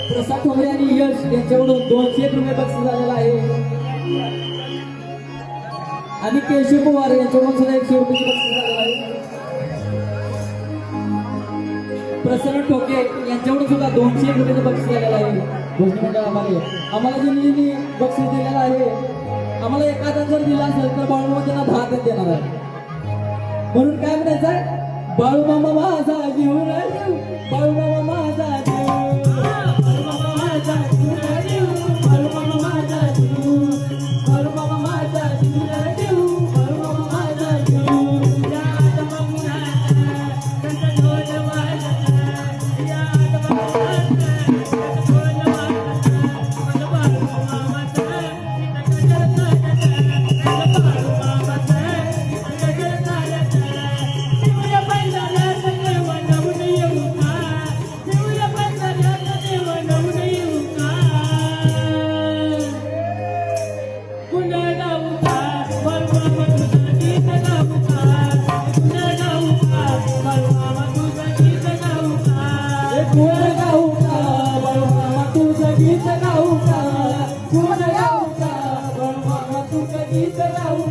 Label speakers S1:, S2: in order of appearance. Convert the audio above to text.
S1: प्रसाद ठोंबरे आणि यश यांच्याकडून 201 रुपये बक्षीस झालेला आहे आणि केशव पवार यांच्याकडून सुद्धा 100 रुपये बक्षीस झालेला आहे. प्रसन्न ठोके यांच्याकडून सुद्धा 201 रुपये बक्षीस झालेला आहे. घोषणा मंडळामध्ये आम्हाला ज्यांनी बक्षीस दिलेलं आहे, आम्हाला एखादा जर दिला असेल तर बाळूमामा त्यांना 10 टन देणार आहे. म्हणून काय म्हणायचं, बाळूमामा माझा जीव रे जीव, बाळूमामा माझा जीव, बाळूमामा माझा जीव रे जीव, बाळूमामा माझा जीव, बाळूमामा माझा जीव रे जीव, बाळूमामा माझा जीव. या आत्मा त्यांचा ढोल वाजला, या आत्मा ढोल वाजला, बाळूमामा माझा गीत गाऊ का, गीत गाऊ का, गीत गाऊ